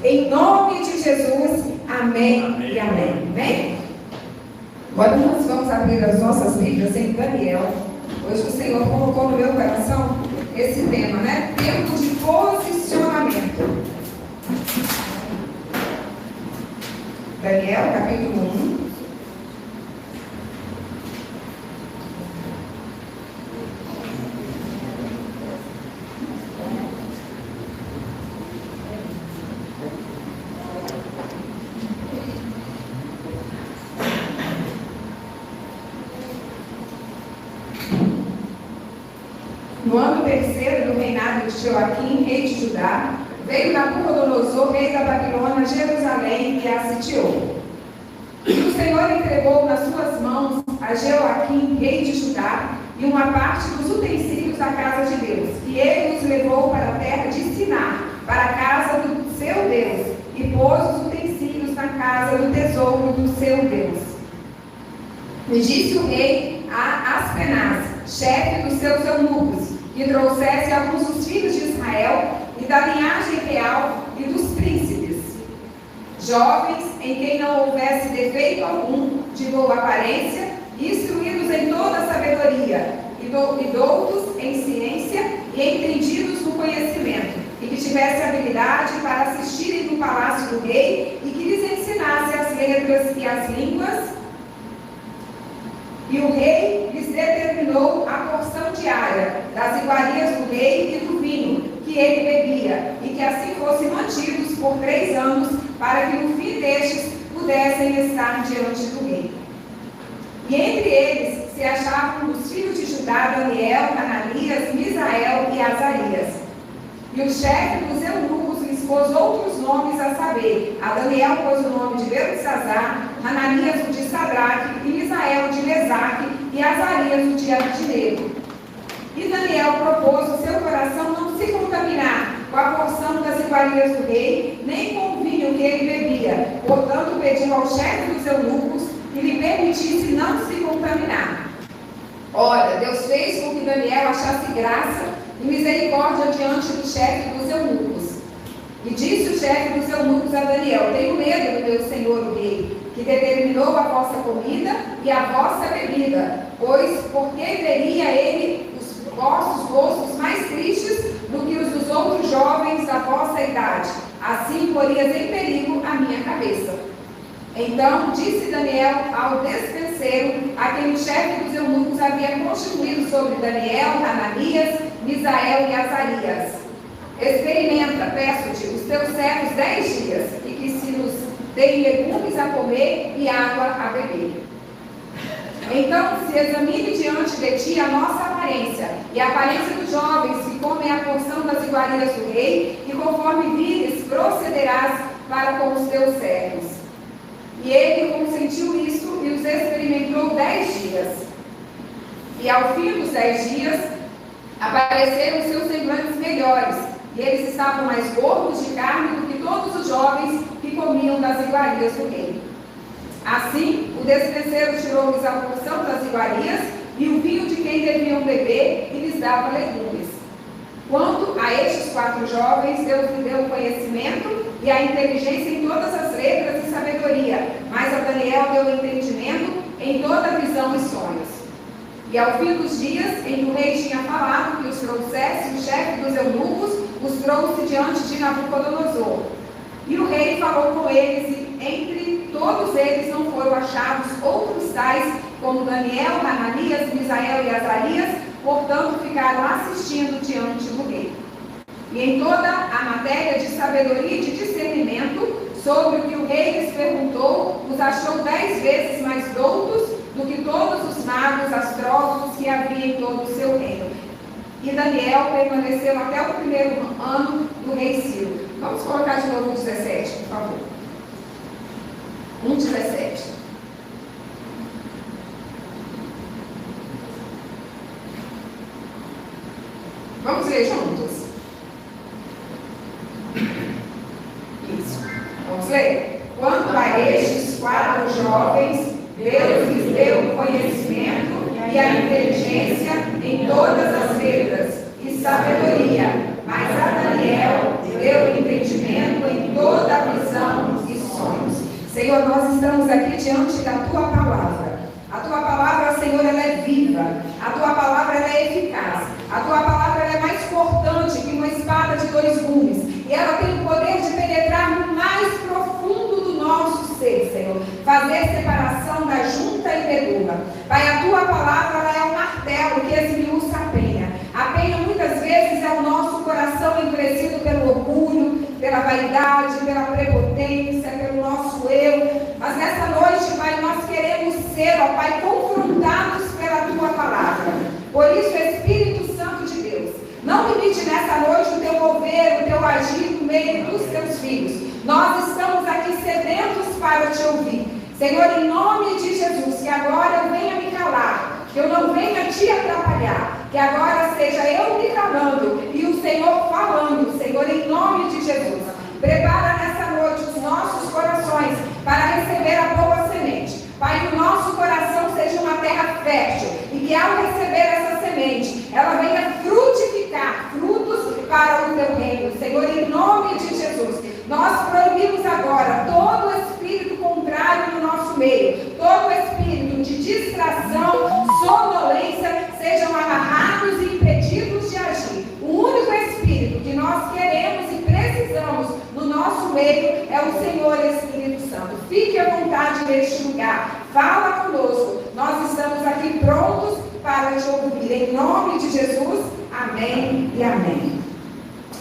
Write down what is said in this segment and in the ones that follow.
Em nome de Jesus, amém e amém. Amém? Agora nós vamos abrir as nossas Bíblias em Daniel. Hoje o Senhor colocou no meu coração esse tema, né? Tempo de posicionamento. Daniel, capítulo 1. No ano terceiro do reinado de Joaquim, rei de Judá, veio Nabucodonosor, rei da Babilônia, a Jerusalém e a sitiou. E o Senhor entregou nas suas mãos a Joaquim, rei de Judá, e uma parte dos utensílios da casa de Deus. E ele os levou para a terra de Siná, para a casa do seu Deus, e pôs os utensílios na casa do tesouro do seu Deus. E disse o rei a Aspenaz, chefe dos seus eunucos, que trouxesse alguns dos filhos de Israel e da linhagem real e dos príncipes, jovens em quem não houvesse defeito algum, de boa aparência, instruídos em toda a sabedoria, e doutos em ciência e entendidos no conhecimento, e que tivesse habilidade para assistirem no palácio do rei, e que lhes ensinasse as letras e as línguas. E o rei lhes determinou a porção diária das iguarias do rei e do vinho que ele bebia, e que assim fossem mantidos por 3 anos, para que no fim destes pudessem estar diante do rei. E entre eles se achavam dos filhos de Judá Daniel, Ananias, Misael e Azarias. E o chefe dos eunucos lhes pôs outros nomes, a saber, a Daniel pôs o nome de Beltesazar, Ananias o de Sadraque, e Misael o de Mesaque, e Azarias o de Abdinego. E Daniel propôs o seu coração não se contaminar com a porção das iguarias do rei, nem com o vinho que ele bebia. Portanto, pediu ao chefe dos eunucos que lhe permitisse não se contaminar. Ora, Deus fez com que Daniel achasse graça e misericórdia diante do chefe dos eunucos. E disse o chefe dos eunucos a Daniel: tenho medo do meu senhor o rei, que determinou a vossa comida e a vossa bebida, pois porque veria ele os vossos rostos mais tristes do que os dos outros jovens da vossa idade, assim porias em perigo a minha cabeça. Então disse Daniel ao despenseiro, a quem o chefe dos eunucos havia constituído sobre Daniel, Ananias, Misael e Azarias: experimenta, peço-te, os teus servos 10 dias, e que se nos deem legumes a comer e água a beber. Então se examine diante de ti a nossa aparência, e a aparência dos jovens que comem a porção das iguarias do rei, e conforme vires, procederás para com os teus servos. E ele consentiu isso e os experimentou 10 dias. E ao fim dos 10 dias, apareceram os seus semblantes melhores, e eles estavam mais gordos de carne do que todos os jovens que comiam das iguarias do rei. Assim, o despenseiro tirou-lhes a porção das iguarias e o vinho de quem deviam beber, e lhes dava legumes. Quanto a estes 4 jovens, Deus lhe deu o conhecimento e a inteligência em todas as letras e sabedoria, mas a Daniel deu o entendimento em toda a visão e sonhos. E ao fim dos dias, em que o rei tinha falado que os trouxesse, o chefe dos eunucos os trouxe diante de Nabucodonosor. E o rei falou com eles, e entre todos eles não foram achados outros tais como Daniel, Ananias, Misael e Azarias, portanto ficaram assistindo diante do rei. E em toda a matéria de sabedoria e de discernimento, sobre o que o rei lhes perguntou, os achou 10 vezes mais doutos do que todos os magos, astrólogos que havia em todo o seu reino. E Daniel permaneceu até o 1º ano do rei Ciro. Vamos colocar de novo o 17, por favor. 1:17. Vamos ler juntos? Isso. Vamos ler? Quanto a estes 4 jovens, Deus lhes deu o conhecimento e a inteligência em todas as sabedoria, mas a Daniel deu entendimento em toda a Senhor, nós estamos aqui diante da Tua palavra. A Tua palavra, Senhor, ela é viva. A Tua palavra, ela é eficaz. A Tua palavra, ela é mais cortante que uma espada de 2 gumes. E ela tem o poder de penetrar no mais profundo do nosso ser, Senhor. Fazer separação da junta e medula. Pai, a Tua palavra, ela é um martelo que esmiuça a penha. A penha, muitas vezes, é o nosso coração endurecido pelo orgulho, pela vaidade, pela prepotência, pelo nosso eu. Mas nessa noite, Pai, nós queremos ser, ó Pai, confrontados pela Tua palavra. Por isso, Espírito Santo de Deus, não limite nessa noite o Teu mover, o Teu agir no meio dos Teus filhos. Nós estamos aqui sedentos para Te ouvir. Senhor, em nome de Jesus, que agora eu venha me calar, que eu não venha Te atrapalhar, que agora seja eu me calando e o Senhor falando, Senhor, em nome de Jesus. Prepara nessa noite os nossos corações para receber a boa semente. Pai, que o nosso coração seja uma terra fértil e que ao receber essa semente, ela venha frutificar frutos para o Teu reino. Senhor, em nome de Jesus, nós proibimos agora todo espírito contrário no nosso meio, todo espírito de distração, sonolência, sejam amarrados e impedidos de agir. O único espírito que nós queremos e precisamos no nosso meio é o Senhor Espírito Santo. Fique à vontade neste lugar, fala conosco, nós estamos aqui prontos para Te ouvir. Em nome de Jesus, amém e amém.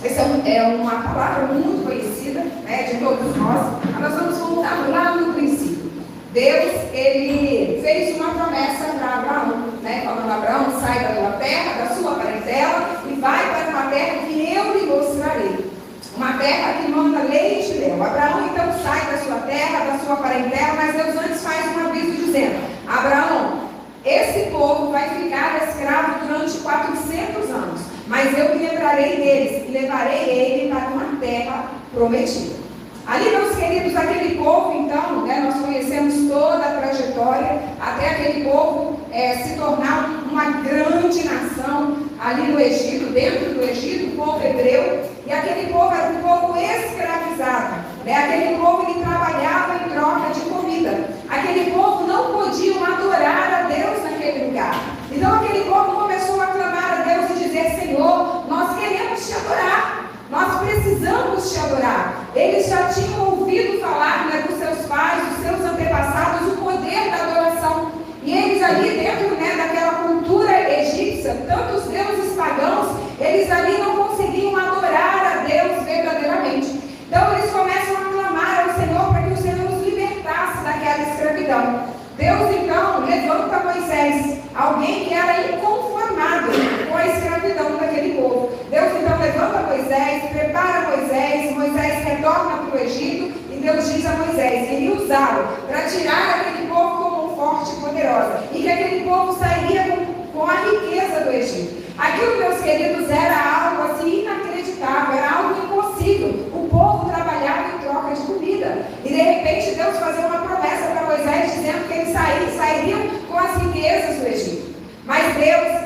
Essa é uma palavra muito conhecida, né, de todos nós. Nós vamos voltar lá no princípio. Deus, Ele fez uma promessa para Abraão, né, falando: Abraão, sai da tua terra, da sua parentela e vai para uma terra que eu lhe mostrarei. Uma terra que manda leite e mel. Abraão então sai da sua terra, da sua parentela, mas Deus antes faz um aviso dizendo: Abraão, esse povo vai ficar escravo durante 400 anos, mas eu me lembrarei deles e levarei ele para uma terra prometida. Ali, meus queridos, aquele povo, então, né, nós conhecemos toda a trajetória, até aquele povo se tornar uma grande nação ali no Egito, dentro do Egito, o povo hebreu, e aquele povo era um povo escravizado, né? Aquele povo que trabalhava em troca de comida, aquele povo não podia adorar a Deus naquele lugar. Então aquele povo começou a clamar a Deus e dizer: Senhor, nós queremos Te adorar, nós precisamos Te adorar. Eles já tinham ouvido falar, né, dos seus pais, dos seus antepassados, o poder da adoração. E eles ali dentro, né, daquela cultura egípcia, tantos deuses pagãos, eles ali não conseguiam adorar a Deus verdadeiramente. Então eles começam a clamar ao Senhor para que o Senhor os libertasse daquela escravidão. Deus então levanta Moisés, alguém que era inconformado com a escravidão daquele povo. Deus então levanta Moisés, prepara Moisés, Moisés retorna para o Egito e Deus diz a Moisés que iria usá-lo para tirar aquele povo como um forte e poderosa e que aquele povo sairia com a riqueza do Egito. Aquilo, meus queridos, era algo assim inacreditável, era algo impossível. O povo trabalhava em troca de comida. E de repente Deus fazia uma promessa para Moisés dizendo que eles sairiam com as riquezas do Egito. Mas Deus,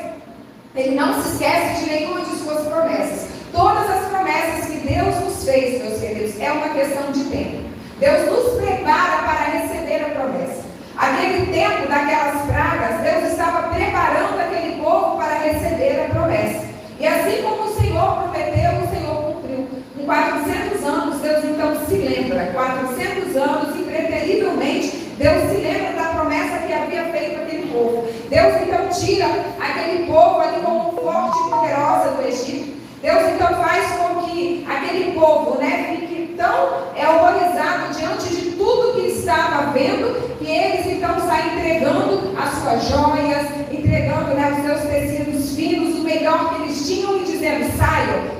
Ele não se esquece de nenhuma de suas promessas. Todas as promessas que Deus nos fez, meus queridos, é uma questão de tempo. Deus nos prepara para receber a promessa. Aquele tempo daquelas pragas, Deus estava preparando aquele povo para receber a promessa. E assim como o Senhor prometeu, o Senhor cumpriu. Com 400 anos, Deus então se lembra. 400 anos, impreterivelmente, Deus se lembra da promessa que havia feito aquele povo. Deus então tira aquele povo ali como forte e poderosa do Egito. Deus então faz com que aquele povo, né, fique tão horrorizado diante de tudo que estava vendo, que eles então saem entregando as suas joias, entregando, né, os seus tecidos finos, o melhor que eles tinham, e dizendo: saiam.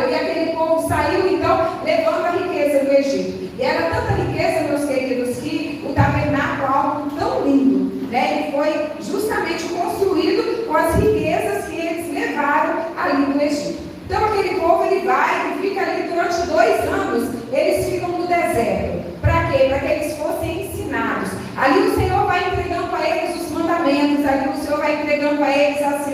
E aquele povo saiu então levando a riqueza do Egito. E era tanta riqueza, meus queridos, que o tabernáculo é algo tão lindo, né? Ele foi justamente construído com as riquezas que eles levaram ali no Egito. Então aquele povo, ele vai e fica ali durante 2 anos, eles ficam no deserto. Para quê? Para que eles fossem ensinados. Ali o Senhor vai entregando a eles os mandamentos, ali o Senhor vai entregando a eles as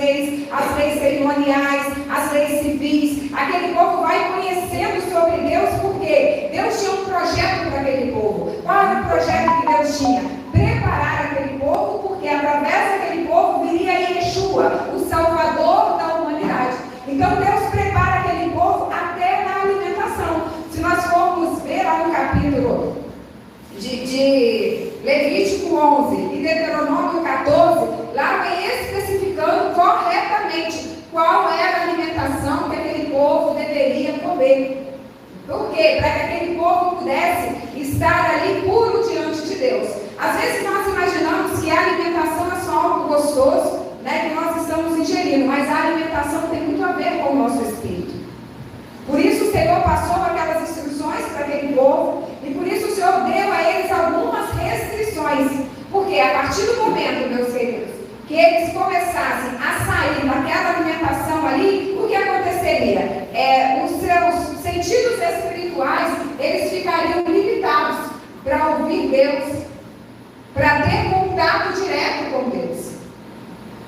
leis cerimoniais, as leis civis. Aquele povo vai conhecendo sobre Deus, porque Deus tinha um projeto para aquele povo. Qual era o projeto que Deus tinha? Preparar aquele povo, porque através daquele povo viria Yeshua, o Salvador da humanidade. Então Deus prepara aquele povo até na alimentação. Se nós formos ver lá no capítulo de Levítico 11 e Deuteronômio 14, lá vem especificando corretamente qual era a alimentação que aquele povo deveria comer. Por quê? Para que aquele povo pudesse estar ali puro diante de Deus. Às vezes nós imaginamos que a alimentação é só algo gostoso, né, que nós estamos ingerindo, mas a alimentação tem muito a ver com o nosso espírito. Por isso o Senhor passou aquelas instruções para aquele povo, e por isso o Senhor deu a eles algumas restrições. Porque a partir do momento, meus queridos, que eles começassem a sair daquela alimentação ali, o que aconteceria? Os seus sentidos espirituais, eles ficariam limitados para ouvir Deus, para ter contato direto com Deus.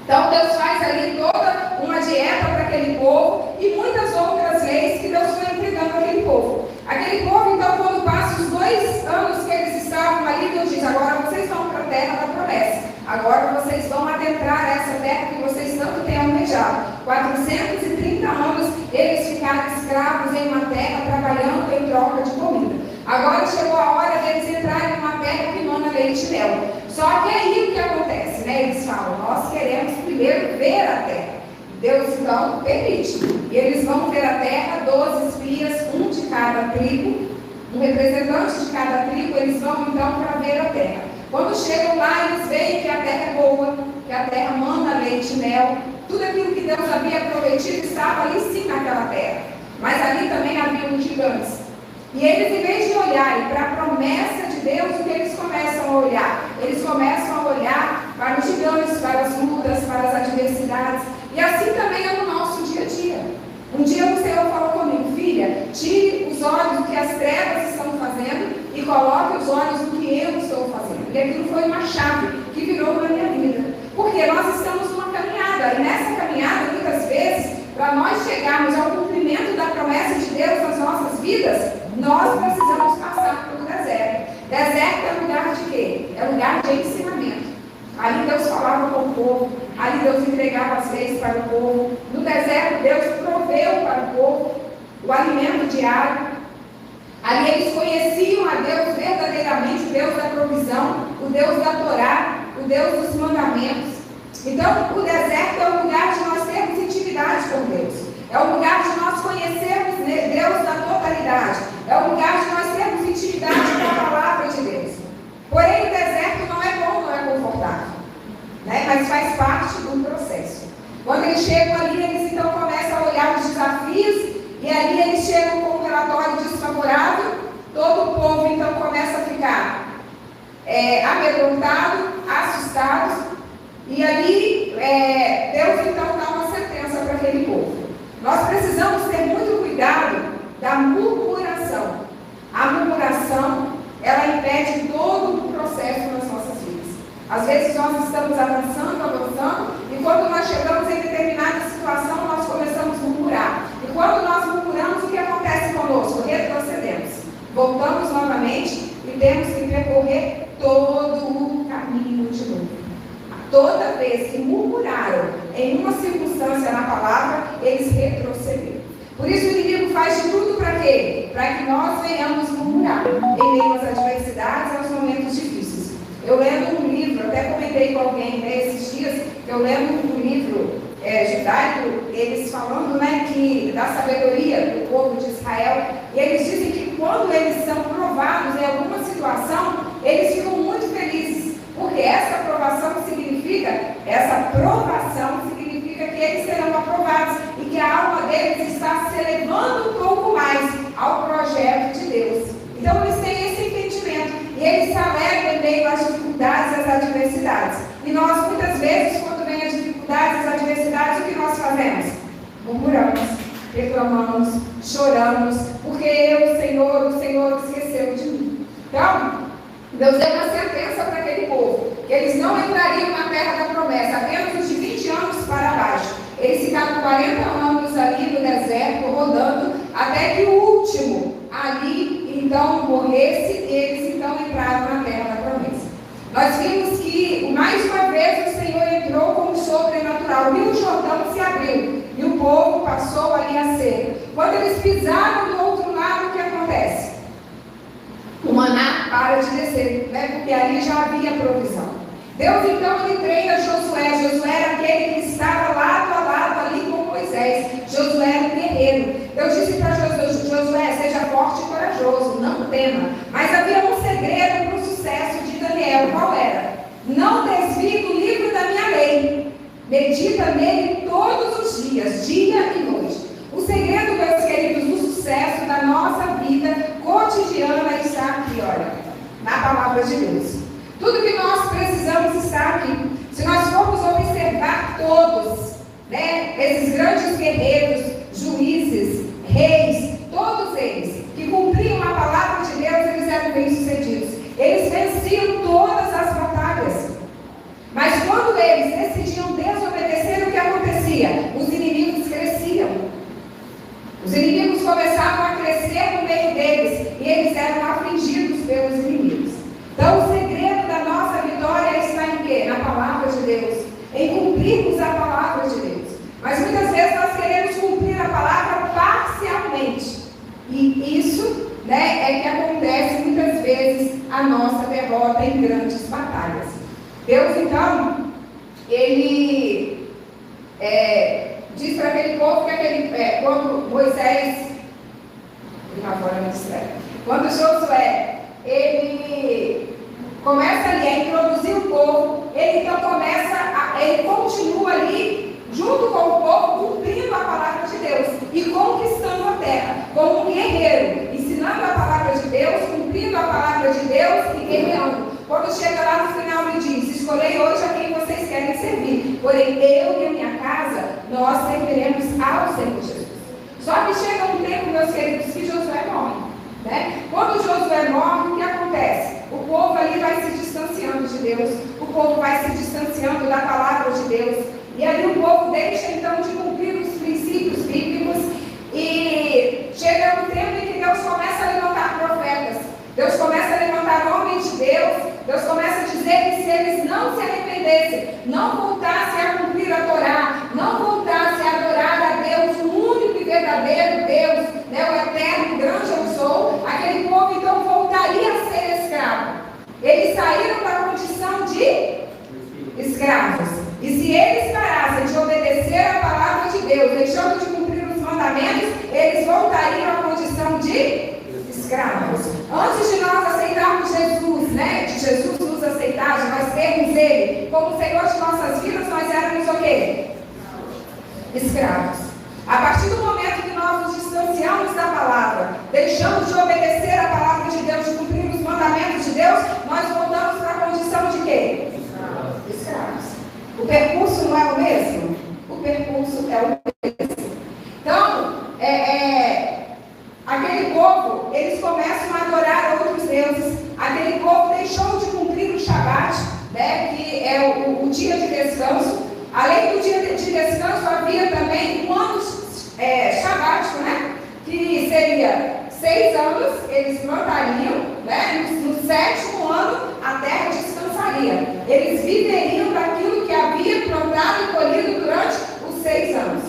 Então Deus faz ali toda uma dieta para aquele povo e muitas outras leis que Deus foi entregando àquele povo. Aquele povo, então, quando passa os 2 anos que eles estavam ali, Deus diz: agora vocês vão para a terra da promessa. Agora vocês vão adentrar essa terra que vocês tanto têm almejado. 430 anos eles ficaram escravos em uma terra, trabalhando em troca de comida. Agora chegou a hora deles entrarem em uma terra que mana leite e mel. Só que aí o que acontece, né? Eles falam: nós queremos primeiro ver a terra. Deus então permite. E eles vão ver a terra, 12 espias, um de cada tribo, um representante de cada tribo. Eles vão então para ver a terra. Quando chegam lá, eles veem que a terra é boa, que a terra manda leite e mel. Tudo aquilo que Deus havia prometido estava ali sim naquela terra. Mas ali também havia uns gigantes. E eles, em vez de olharem para a promessa de Deus, o que eles começam a olhar? Eles começam a olhar para os gigantes, para as lutas, para as adversidades. E assim também é no nosso dia a dia. Um dia o Senhor falou comigo: filha, tire os olhos do que as trevas estão fazendo e coloque os olhos do que eu estou fazendo. E aquilo foi uma chave que virou na minha vida. Porque nós estamos numa caminhada. E nessa caminhada, muitas vezes, para nós chegarmos ao cumprimento da promessa de Deus nas nossas vidas, nós precisamos passar pelo deserto. Deserto é lugar de quê? É lugar de ensinamento. Ali Deus falava com o povo, ali Deus entregava as leis para o povo. No deserto Deus proveu para o povo o alimento diário. Ali eles conheciam a Deus verdadeiramente, o Deus da provisão, o Deus da Torá, o Deus dos mandamentos. Então o deserto é o lugar de nós termos intimidade com Deus. É o lugar de nós conhecermos Deus na totalidade. É o lugar de nós termos intimidade com a palavra de Deus. Porém, o deserto não é bom, não é confortável, né? Mas faz parte do processo. Quando eles chegam ali, eles então começam a olhar os desafios, e ali eles chegam com um relatório desfavorável. Todo o povo então começa a ficar amedrontado, assustado, e ali Deus então dá uma sentença para aquele povo. Nós precisamos ter muito cuidado da murmuração. A murmuração, ela impede todo o processo nas nossas vidas. Às vezes nós estamos avançando, e quando nós chegamos em determinada situação, nós começamos a murmurar. E quando nós murmuramos, o que acontece conosco? Retrocedemos. Voltamos novamente e temos que percorrer todo o caminho de novo. Toda vez que murmuraram em uma circunstância na palavra, eles retrocederam. Por isso o inimigo faz de tudo para quê? Para que nós venhamos murmurar em meio às adversidades e aos momentos difíceis. Eu lendo um livro, até comentei com alguém esses dias, que eu lendo um livro judaico, eles falando, né, que da sabedoria do povo de Israel, e eles dizem que quando eles são provados em alguma situação, eles ficam muito felizes, porque essa provação significa que eles serão aprovados e que a alma deles está se elevando um pouco mais ao projeto de Deus. Então eles têm esse entendimento e eles se alegram em meio às dificuldades e às adversidades. E nós muitas vezes, quando vem as dificuldades e as adversidades, o que nós fazemos? Murmuramos, reclamamos, choramos, porque o Senhor esqueceu de mim. Então, Deus deu uma sentença para aquele povo, que eles não entrariam na terra da promessa, apenas os de 20 anos para baixo. Eles ficaram 40 anos ali no deserto, rodando, até que o último ali, então, morresse, eles então então entraram na terra da promessa. Nós vimos que, mais uma vez, o Senhor entrou com o sobrenatural. O Rio Jordão se abriu e o povo passou ali a ser. Quando eles pisaram do outro lado, o que acontece? O maná para de descer, né? Porque ali já havia provisão. Deus então ele treina Josué. Josué era aquele que estava lado a lado ali com Moisés. Josué era um guerreiro. Deus disse para Josué, seja forte e corajoso, não tema. Mas havia um segredo para o sucesso de Daniel. Qual era? Não desvie do livro da minha lei. Medita nele todos os dias, dia e noite. O segredo, meus queridos, do sucesso da nossa vida cotidiana está aqui, olha, na palavra de Deus. Tudo que nós precisamos está aqui. Se nós formos observar todos, né, esses grandes guerreiros, juízes, reis, todos eles que cumpriam a palavra de Deus, eles eram bem-sucedidos. Eles venciam todas as batalhas. Mas quando eles decidiam desobedecer, o que acontecia? Os inimigos cresciam. Os inimigos começavam a crescer no meio deles e eles eram afligidos pelos inimigos. Então, o segredo da nossa vitória está em quê? Na palavra de Deus. Em cumprirmos a palavra de Deus. Mas muitas vezes nós queremos cumprir a palavra parcialmente. E isso, né, é que acontece muitas vezes a nossa derrota em grandes batalhas. Deus, então, ele diz para aquele povo que quando Moisés, quando Josué, ele começa ali a introduzir o povo, ele então ele continua ali, junto com o povo, cumprindo a palavra de Deus e conquistando a terra, como um guerreiro, ensinando a palavra de Deus, cumprindo a palavra de Deus e guerreando. Quando chega lá no final, ele diz: escolhei hoje a quem vocês querem servir, porém eu e a minha casa, nós serviremos ao Senhor Jesus. Só que chega um tempo, meus queridos, que Josué morre, né? Quando Josué morre, o que acontece? O povo ali vai se distanciando de Deus, o povo vai se distanciando da palavra de Deus, e ali o povo deixa então de cumprir os princípios bíblicos, e chega um tempo em que Deus começa a levantar profetas, Deus começa a levantar homens de Deus, Deus começa a dizer que se eles não se arrependessem, não voltassem a cumprir a Torá, não voltassem a adorar a Deus, o único e verdadeiro Deus, né, o eterno, grande eu sou, aquele povo então voltaria a ser escravo. Eles saíram da condição de escravos. E se eles parassem de obedecer a palavra de Deus, deixando de cumprir os mandamentos, eles voltariam à condição de escravos. Antes de nós aceitarmos Jesus, né, de Jesus nos aceitar, de nós termos Ele como Senhor de nossas vidas, nós éramos o quê? Escravos. A partir do momento que nós nos distanciamos da palavra, deixamos de obedecer a palavra de Deus, de cumprir os mandamentos de Deus, nós voltamos para a condição de quê? Escravos. O percurso não é o mesmo? O percurso é o mesmo. Então, aquele povo, eles começam a adorar outros deuses. Aquele povo deixou de cumprir o Shabat, né, que é o dia de descanso. Além do dia de descanso, havia também um ano sabático, né, que seria 6 anos, eles plantariam, né, no 7º ano a terra descansaria. Eles viveriam daquilo que havia plantado e colhido durante os 6 anos.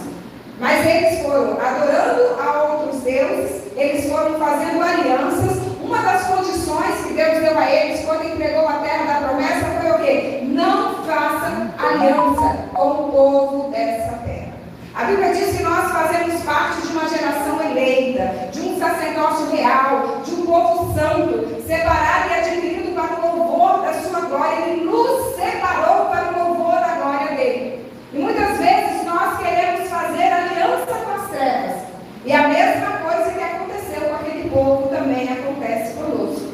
Mas eles foram adorando a outros deuses, eles foram fazendo alianças. Uma das condições que Deus deu a eles quando entregou a terra da promessa foi o quê? Não faça aliança com o povo dessa terra. A Bíblia diz que nós fazemos parte de uma geração eleita, de um sacerdócio real, de um povo santo, separado e adquirido para o louvor da sua glória. Ele nos separou para o louvor da glória dele. E muitas vezes nós queremos fazer aliança com as trevas. E a mesma coisa que aconteceu com aquele povo também acontece conosco.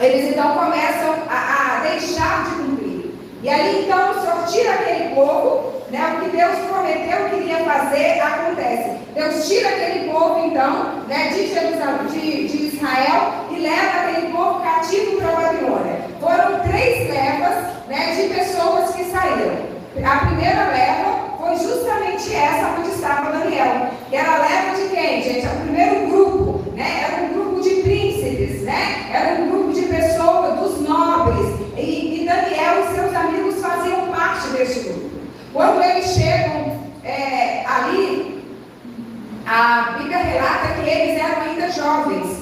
Eles então começam a deixar de cumprir. E ali então o Senhor tira aquele povo, né, o que Deus prometeu que iria fazer, acontece. Deus tira aquele povo então, né, de Israel e leva aquele povo cativo para a Babilônia. Foram 3 levas, né, de pessoas que saíram. A primeira leva foi justamente essa onde estava Daniel. E era a leva de quem, gente? O primeiro grupo, né, era um grupo de príncipes. príncipes, né? Era um grupo de pessoas, dos nobres, e Daniel e seus amigos faziam parte deste grupo. Quando eles chegam ali, a Bíblia relata que eles eram ainda jovens.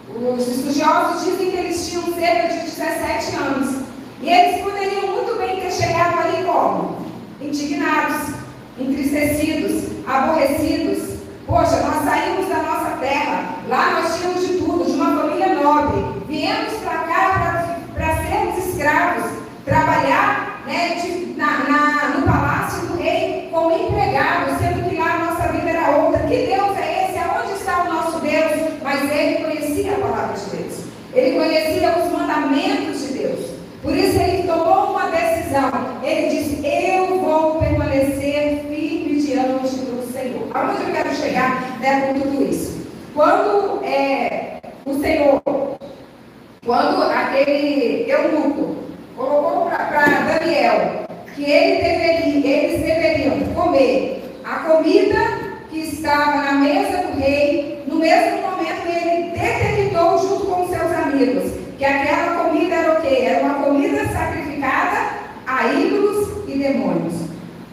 Os estudiosos dizem que eles tinham cerca de 17 anos. E eles poderiam muito bem ter chegado ali como? Indignados, entristecidos, aborrecidos. Poxa, nós saímos da nossa terra, lá nós tínhamos de tudo, de uma família nobre. Viemos para cá para sermos escravos, trabalhar, né, no palácio do rei como empregados, sendo que lá a nossa vida era outra. Que Deus é esse? Aonde está o nosso Deus? Mas ele conhecia a palavra de Deus. Ele conhecia os mandamentos de Deus. Por isso ele tomou uma decisão. Ele disse: eu vou permanecer firme diante do Senhor. Aonde eu quero chegar, né, com tudo isso? Quando o Senhor, quando aquele eunuco colocou para Daniel que eles deveriam comer a comida que estava na mesa do rei, no mesmo momento ele detectou junto com seus amigos que aquela comida era o quê? Era uma comida sacrificada a ídolos e demônios.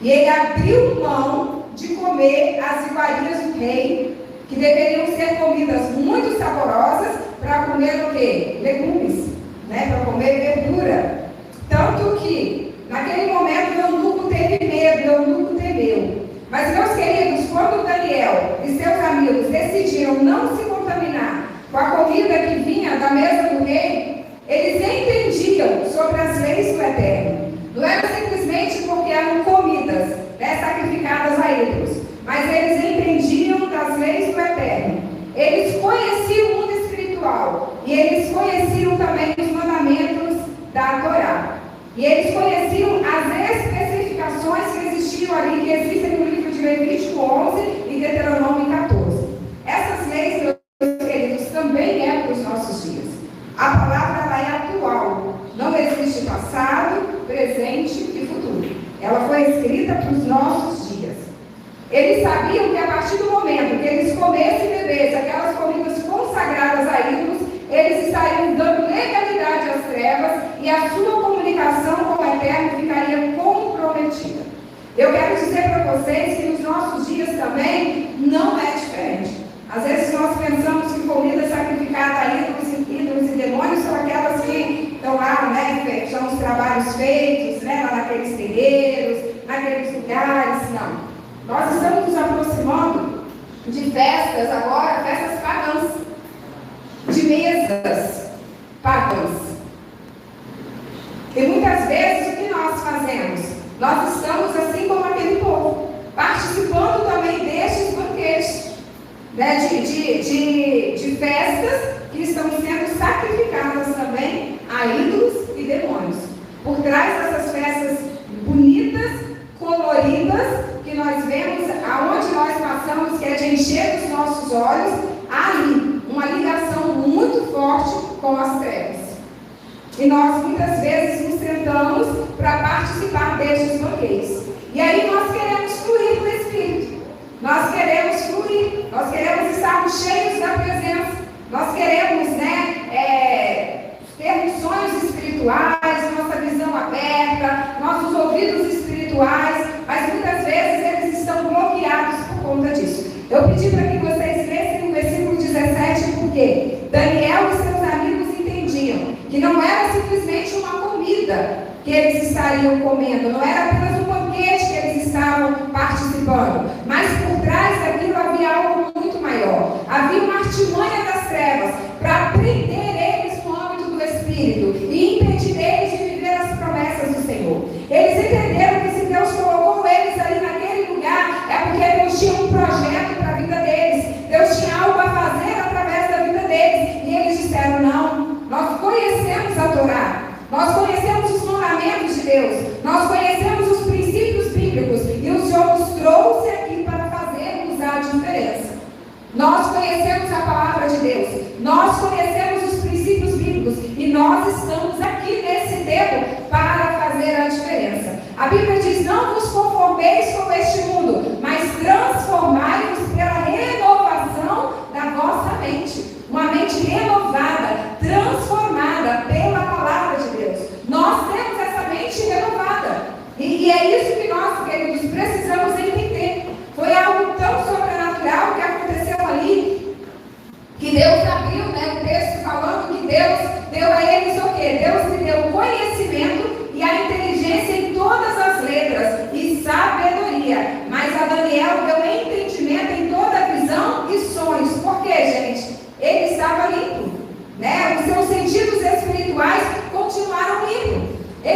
E ele abriu mão de comer as iguarias do rei, que deveriam ser comidas muito saborosas, para comer o quê? Legumes, né? Para comer verdura. Tanto que, naquele momento, o eunuco teve medo, o eunuco temeu. Mas, meus queridos, quando Daniel e seus amigos decidiram não se contaminar com a comida que vinha da mesa do rei, eles entendiam sobre as leis do Eterno. Não era simplesmente porque eram comidas, né, sacrificadas a ídolos, mas eles entendiam das leis do Eterno. Eles conheciam o mundo espiritual e eles conheciam também os mandamentos da Torá. E eles conheciam as especificações que existiam ali, que existem no livro de Levítico 11 e Deuteronômio 14. Essas leis, meus queridos, também é para os nossos dias. A palavra ela é atual. Não existe passado, presente e futuro. Ela foi escrita para os nossos dias. Eles sabiam que a partir do momento que eles comessem e bebessem aquelas comidas consagradas a ídolos, eles estariam dando legalidade às trevas e a sua comunicação com o Eterno ficaria comprometida. Eu quero dizer para vocês que nos nossos dias também não é diferente. Às vezes nós pensamos que comida sacrificada a ídolos e demônios são aquelas que estão lá, né, são os trabalhos feitos, né, lá naqueles terreiros, naqueles lugares. Não. Nós estamos nos aproximando de festas agora, festas pagãs, de mesas pagãs. E muitas vezes o que nós fazemos? Nós estamos assim como aquele povo, participando também destes banquetes, né, de festas que estão sendo sacrificadas também a ídolos e demônios. Por trás dessas festas bonitas, coloridas, que nós vemos, aonde nós passamos, que é de encher os nossos olhos, há ali uma ligação muito forte com as trevas. E nós muitas vezes nos sentamos para participar destes banquetes. E aí nós queremos fluir no Espírito. Nós queremos fluir. Nós queremos estarmos cheios da presença. Nós queremos, né, ter sonhos espirituais, nossa visão aberta, nossos ouvidos espirituais, mas muitas vezes eles estão bloqueados por conta disso. Eu pedi para que vocês lessem o versículo 17, porque Daniel e seus amigos entendiam que não era simplesmente uma comida que eles estariam comendo, não era apenas um banquete que eles estavam participando, mas por trás daquilo havia algo muito maior. Havia uma artimanha das trevas para prender eles no âmbito do Espírito e impedir eles de viver as promessas do Senhor. Eles entenderam que se Deus colocou eles ali naquele lugar, é porque Deus tinha um projeto para a vida deles. Deus tinha algo a fazer através da vida deles. E eles disseram: não, nós conhecemos a Torá, nós conhecemos os mandamentos de Deus, nós conhecemos os princípios bíblicos, e o Senhor nos trouxe aqui para fazermos a diferença. Nós conhecemos a palavra de Deus, nós conhecemos os princípios bíblicos, e nós estamos aqui nesse tempo para fazer a diferença. A Bíblia diz: não vos conformeis com este mundo, mas transformai-vos pela renovação da vossa mente. Uma mente renovada,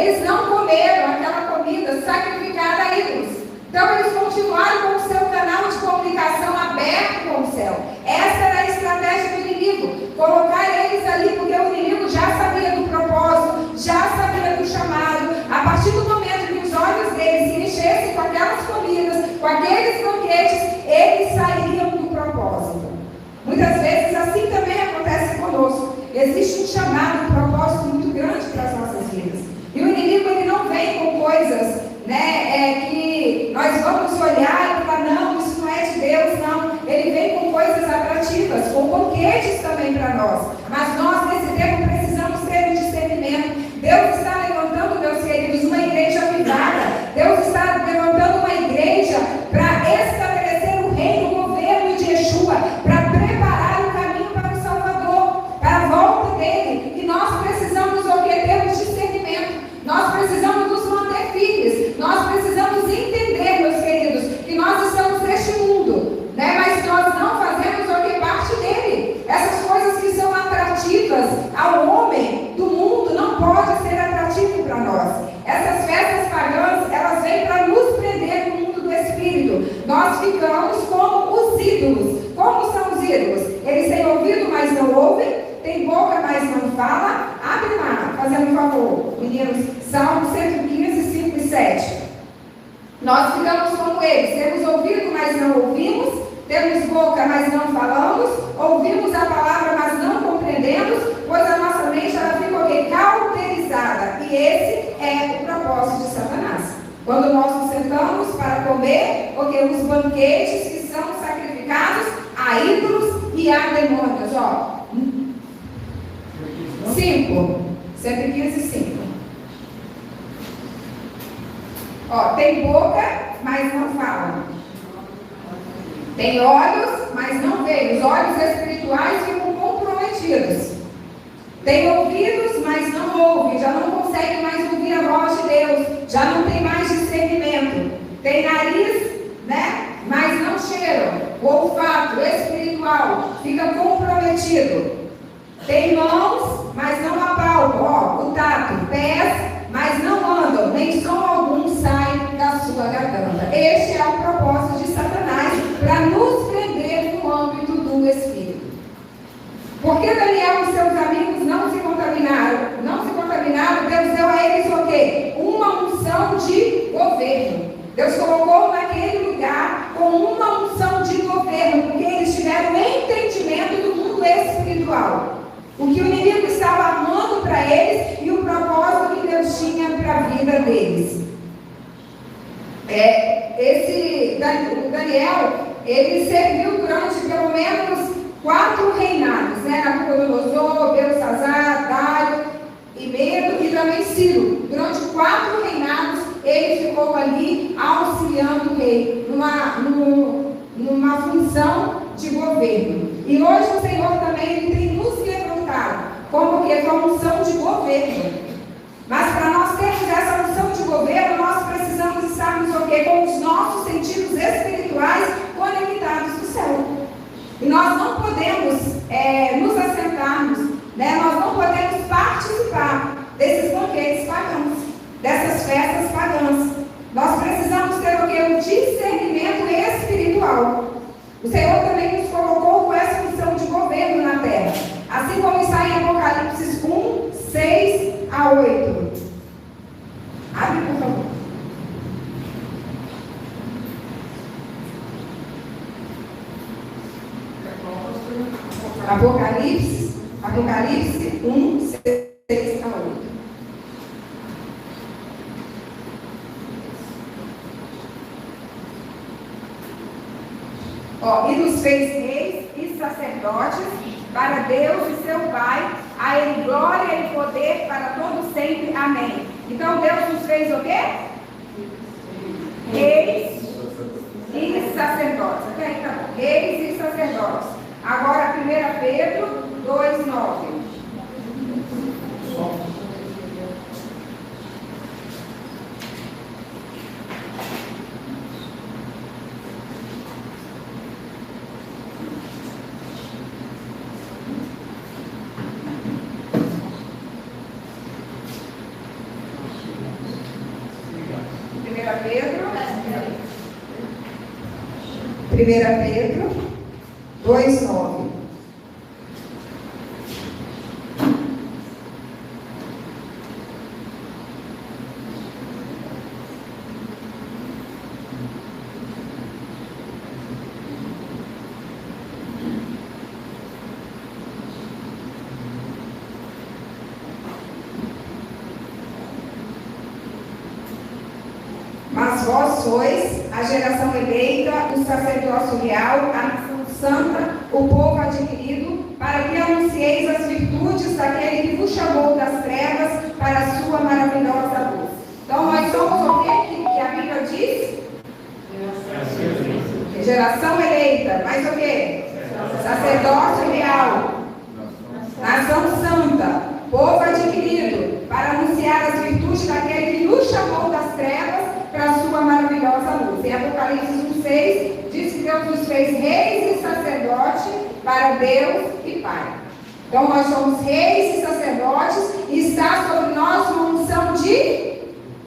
Eles não comeram aquela comida sacrificada a ídolos. Então eles continuaram com o seu canal de comunicação aberto com o céu. Essa era a estratégia do inimigo, colocar eles ali, porque o inimigo já sabia do propósito, já sabia do chamado. A partir do momento que os olhos deles se enchessem com aquelas comidas, com aqueles banquetes, eles sairiam do propósito. Muitas vezes assim também acontece conosco. Existe um chamado, um propósito muito grande para as nossas vidas. E o inimigo, ele não vem com coisas, que nós vamos olhar e falar, não, isso não é de Deus, não. Ele vem com coisas atrativas, com banquetes também para nós. Mas nós, nesse tempo, precisamos ter um discernimento. Deus está levantando, meus queridos, uma igreja avivada. Deus está levantando uma igreja para estabelecer o reino, o governo de Yeshua, para preparar o caminho para o Salvador, para a volta dele. E nós precisamos ter um discernimento. Nós precisamos nos manter firmes. Nós precisamos entender, meus queridos, que nós estamos neste mundo, mas nós não fazemos parte dele. Essas coisas que são atrativas ao homem do mundo não pode ser atrativo para nós. Essas festas pagãs, elas vêm para nos prender no mundo do espírito. Nós ficamos como os ídolos. Como são os ídolos? Eles têm ouvido, mas não ouvem, têm boca, mas não falam. Abre lá, fazendo um favor, meninos, Salmo 115, 5 e 7. Nós ficamos como eles, temos ouvido, mas não ouvimos, temos boca, mas não falamos, ouvimos a palavra, mas não compreendemos, pois a nossa mente ela fica cauterizada. E esse é o propósito de Satanás. Quando nós nos sentamos para comer, porque os banquetes que são sacrificados a ídolos e a demônios, 5, 115, 5. Tem boca, mas não fala. Tem olhos, mas não veem. Os olhos espirituais ficam comprometidos. Tem ouvidos, mas não ouvem. Já não conseguem mais ouvir a voz de Deus. Já não tem mais discernimento. Tem nariz, mas não cheiram. O olfato espiritual fica comprometido. Tem mãos, mas não apalpam. O tato, pés, mas não andam. Nem som algum sai da sua garganta. Este é o propósito de Satanás, para nos prender no âmbito do Espírito. Porque Daniel e seus amigos não se contaminaram? Não se contaminaram, Deus deu a eles o quê? Uma unção de governo. Deus colocou naquele lugar com uma unção de governo, porque eles tiveram entendimento do mundo espiritual. O que o inimigo estava armando para eles e o propósito que Deus tinha para a vida deles. O Daniel, ele serviu durante pelo menos 4 reinados, Nabucodonosor, Belsazar, Dário e Medo e também Ciro. Durante 4 reinados, ele ficou ali auxiliando o rei, numa função de governo. E hoje o Senhor também ele tem nos levantado como que com a unção de governo. Mas para nós termos essa unção de governo, nós precisamos estarmos com os nossos sentidos espirituais conectados do céu. E nós não podemos nos assentarmos, nós não podemos participar desses banquetes pagãos, dessas festas pagãs. Nós precisamos ter um discernimento espiritual. O Senhor também nos colocou com essa função de governo na terra. Assim como está em Apocalipse 1, 6 a 8. Abre, por favor. Apocalipse 1, 6 a 8. E nos fez reis e sacerdotes para Deus e seu Pai, a Ele glória e poder para todo sempre. Amém. Então Deus nos fez o quê? Reis e sacerdotes. Tá bom. Reis e sacerdotes. Agora 1 Pedro 2, 9. Pedro 2:9. Mas vós sois a geração eleita, o sacerdócio real, a nação santa, o povo adquirido, para que anuncieis as virtudes daquele que vos chamou das trevas para a sua maravilhosa luz. Então nós somos o que a Bíblia diz? Geração eleita, mais o que? Sacerdócio real, nação santa, povo adquirido, para anunciar as virtudes daquele que nos chamou das trevas para a sua maravilhosa luz. Em Apocalipse 1:6 diz que Deus nos fez reis e sacerdotes para Deus e Pai. Então nós somos reis e sacerdotes e está sobre nós uma unção de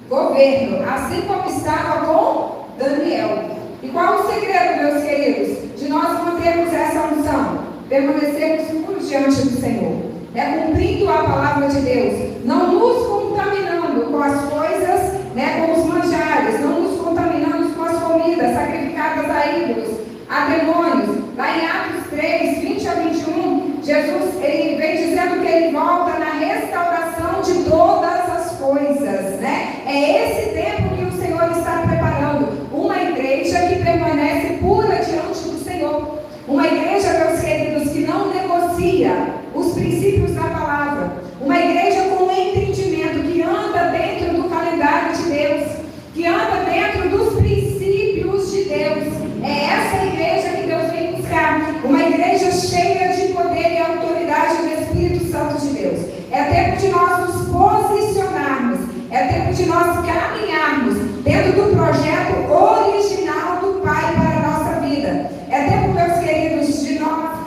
governo, assim como estava com Daniel. E qual o segredo, meus queridos, de nós mantermos essa unção? Permanecermos puros diante do Senhor, cumprindo a palavra de Deus, não nos contaminando com as coisas, com os manjares, não nos contaminando com as comidas sacrificadas a ídolos, a demônios. Lá em Atos 3:20-21, Jesus ele vem dizendo que ele volta na restauração de todas as coisas, É esse tempo que o Senhor está preparando, uma igreja que permanece pura diante do Senhor, uma igreja, meus queridos, que não negocia os princípios da palavra, uma igreja com entendimento, que anda dentro do calendário de Deus, que anda dentro dos princípios de Deus. É essa igreja que Deus vem buscar, uma igreja cheia de poder e autoridade do Espírito Santo de Deus. É tempo de nós nos posicionarmos, é tempo de nós caminharmos dentro do projeto original do Pai para a nossa vida. É tempo, meus queridos, de nós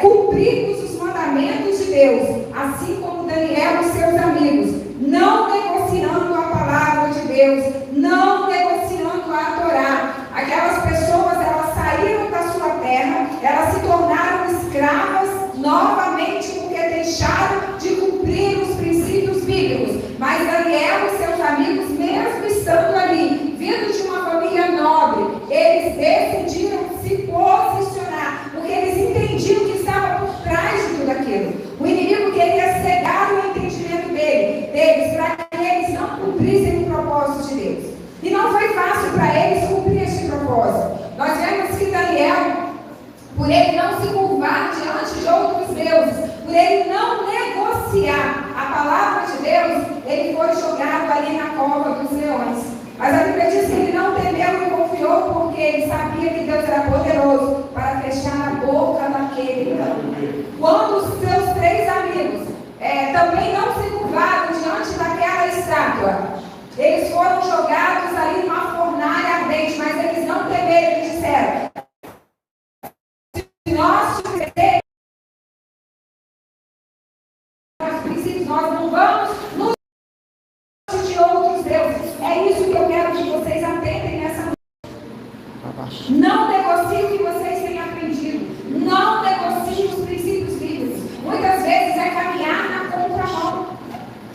cumprirmos os mandamentos de Deus, assim como Daniel e seus amigos, não negociando a palavra de Deus, não negociando a Torá. Aquelas pessoas, elas saíram da sua terra, elas se tornaram escravas novamente porque deixaram de cumprir os princípios bíblicos. Mas Daniel e seus amigos, mesmo estando ali, vindo de uma família nobre, eles decidiram se posicionar, porque eles entendiam que estava por trás de tudo aquilo. O inimigo queria cegar o entendimento deles, para que eles não cumprissem o propósito de Deus. E não foi fácil para eles cumprir este propósito. Nós vemos que Daniel, por ele não se curvar diante de outros deuses, por ele não negociar a palavra de Deus, ele foi jogado ali na cova dos leões. Mas a Bíblia diz que ele não temeu e confiou, porque ele sabia que Deus era poderoso para fechar a boca daquele leão. Quando os seus 3 amigos também não se curvaram diante daquela estátua, eles foram jogados ali numa fornalha ardente, mas eles não temeram, eles disseram: se nós tivermos os princípios, nós não vamos nos de outros deuses. É isso que eu quero que vocês atentem nessa noite. Não negocie o que vocês têm aprendido. Não negocie os princípios bíblicos. Muitas vezes é caminhar na contramão.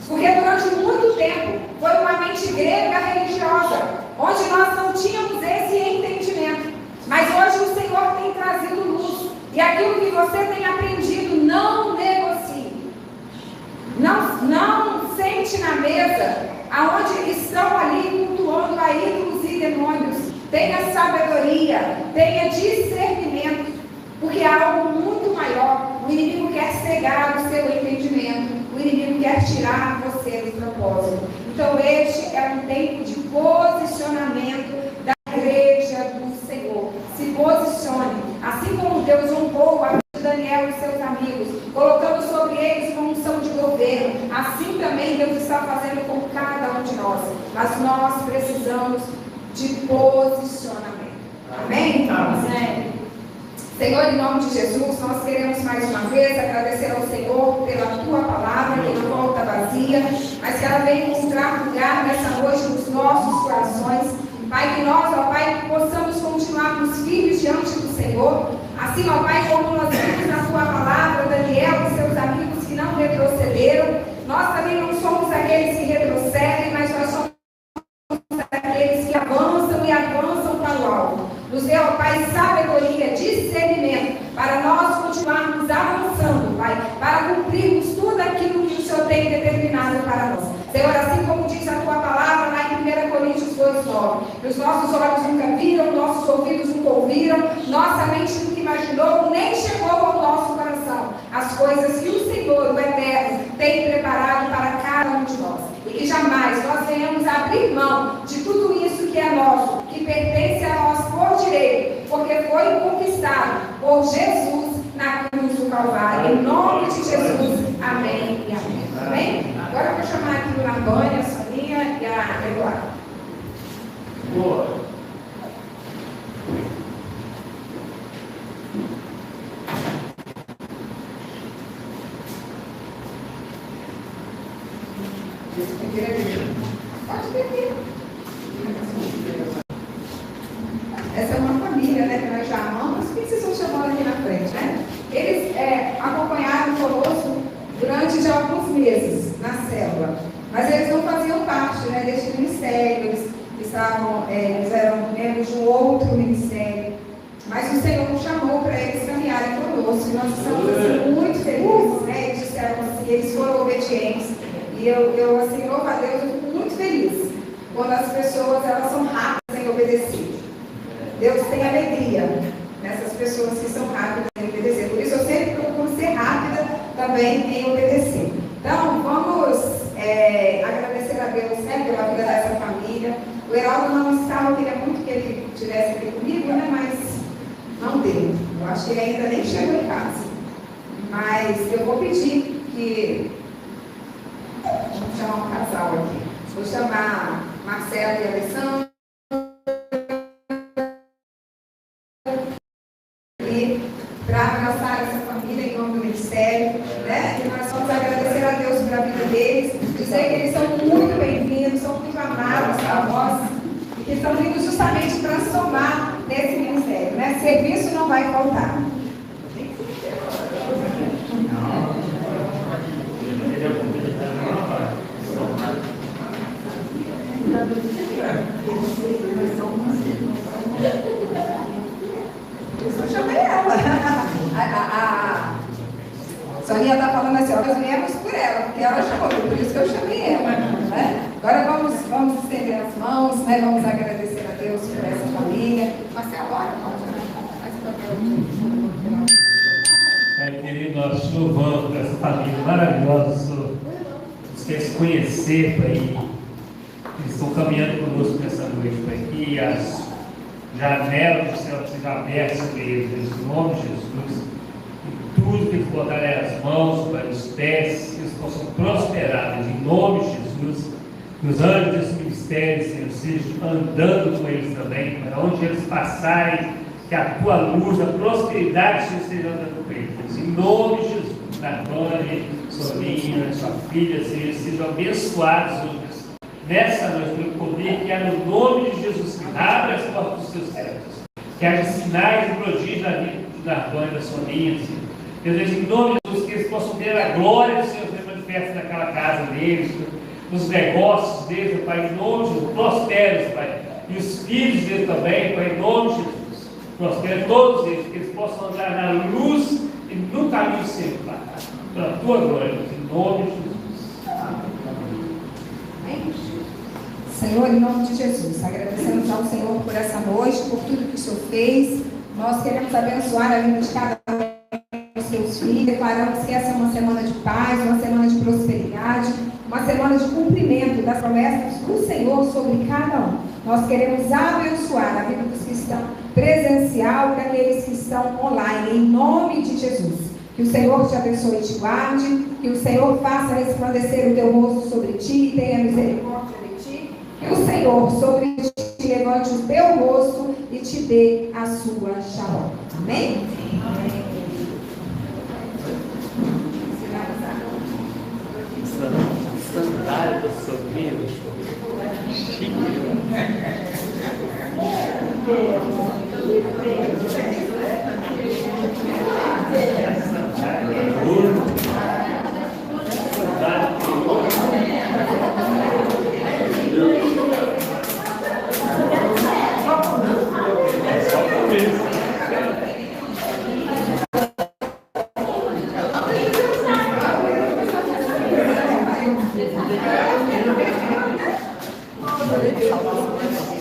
Porque durante muito tempo foi uma mente grega religiosa, onde nós não tínhamos esse entendimento. Mas hoje o Senhor tem trazido luz. E aquilo que você tem aprendido, não negocie. Não sente na mesa aonde estão ali cultuando a ídolos e demônios. Tenha sabedoria, tenha discernimento, porque há algo muito maior. O inimigo quer cegar o seu entendimento, o inimigo quer tirar você do propósito. Então este é um tempo de posicionamento da igreja do Senhor. Se posicione, assim como Deus honrou a vida de Daniel e seus amigos, colocando sobre eles uma unção de governo, assim também Deus está fazendo com cada um de nós. Mas nós precisamos de posicionamento. Amém? Amém. Senhor, em nome de Jesus, nós queremos mais uma vez agradecer ao Senhor pela Tua palavra, que não volta vazia, mas que ela venha encontrar lugar nessa noite nos nossos corações, Senhor. Assim, ó Pai, como nós vimos na Sua palavra, Daniel e seus amigos que não retrocederam, nós também não somos aqueles que retrocedem, mas nós somos aqueles que avançam e avançam para o alto. Nos dê, ó Pai, sabedoria, discernimento, para nós continuarmos avançando, Pai, para cumprirmos tudo aquilo que o Senhor tem determinado para nós. Senhor, assim como diz a Tua palavra lá em 1 Coríntios 2:9, que os nossos olhos nunca viram, nossos ouvidos nunca ouviram, nossa mente nunca imaginou, nem chegou ao nosso coração as coisas que o Senhor, o Eterno, tem preparado para cada um de nós. E que jamais nós venhamos abrir mão de tudo isso que é nosso, que pertence a nós por direito, porque foi conquistado por Jesus na cruz do Calvário. Em nome de Jesus, amém e amém. Amém? Agora eu vou chamar aqui o Antônio, a Soninha e a Eduardo. Boa. Pode beber. Essa é uma família, né, que nós já amamos. Por que vocês estão chamando aqui na frente, né? Eles acompanharam conosco durante já alguns meses na célula, mas eles não faziam parte, né, deste ministério. Eles eram membros de um outro ministério, mas o Senhor nos chamou para eles caminharem conosco e nós estamos assim, muito felizes, né? Eles disseram assim, eles foram obedientes e eu assim, louvo a Deus, eu fico muito feliz quando as pessoas elas são rápidas em obedecer. Deus tem alegria nessas pessoas que são rápidas em obedecer. Por isso eu sempre procuro ser rápida também em obedecer. Então, vamos agradecer a Deus, né, pela vida dessa família. O Heraldo não estava, eu queria muito que ele estivesse aqui comigo, né, mas não deu. Eu acho que ele ainda nem chegou em casa. Mas eu vou pedir que... Vamos chamar um casal aqui. Vou chamar Marcelo e Alessandro. Para abraçar essa família em nome do Ministério, né? E nós vamos agradecer a Deus pela vida deles, dizer que eles são muito bem-vindos, são muito amados para nós, e que estão vindo justamente para somar nesse ministério, né? Serviço não vai faltar. Eu chamei ela. A Soninha está falando assim, ó, nós viemos por ela, porque ela chamou, por isso que eu chamei ela. Né? Agora vamos estender as mãos, né? Vamos agradecer a Deus por essa família. Marcelo, agora Pai querido, nós louvamos essa família maravilhosa, nos quer se conhecer, Pai, eles estão caminhando conosco nessa noite, Pai, que as janelas do céu sejam abertas para eles, em nome de Jesus. E tudo que botarem as mãos, para os pés, que eles possam prosperar, em nome de Jesus. Que os anjos desse ministério, Senhor, sejam andando com eles também, para onde eles passarem, que a tua luz, a prosperidade, Senhor, esteja andando com eles. Em nome de Jesus. Antônio, Soninha, sua filha, Senhor, sejam abençoados hoje. Nessa noite, pelo poder que há no nome de Jesus, que abre as portas dos seus céus, que haja sinais e prodígios na vida da Antônia e da Soninha, Senhor. Deus, em nome de Jesus, que eles possam ter a glória do Senhor ser manifesta naquela casa deles, nos negócios deles, Pai, em nome de Jesus, prospere, Pai, e os filhos deles também, Pai, em nome de Jesus, prospere todos eles, que eles possam andar na luz e no caminho sempre, Pai, para a tua glória, em nome de Jesus. Senhor, em nome de Jesus, agradecemos ao Senhor por essa noite, por tudo que o Senhor fez. Nós queremos abençoar a vida de cada um dos seus filhos. Declaramos que essa é uma semana de paz, uma semana de prosperidade, uma semana de cumprimento das promessas do Senhor sobre cada um. Nós queremos abençoar a vida dos que estão presencial e daqueles que estão online, em nome de Jesus. Que o Senhor te abençoe e te guarde, que o Senhor faça resplandecer o teu rosto sobre ti e tenha misericórdia de ti. Que o Senhor sobre ti levante o teu rosto e te dê a sua shalom. Amém? Amém. Sandália do sorriso. Chique.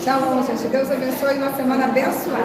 Tchau, gente. Deus abençoe uma semana abençoada.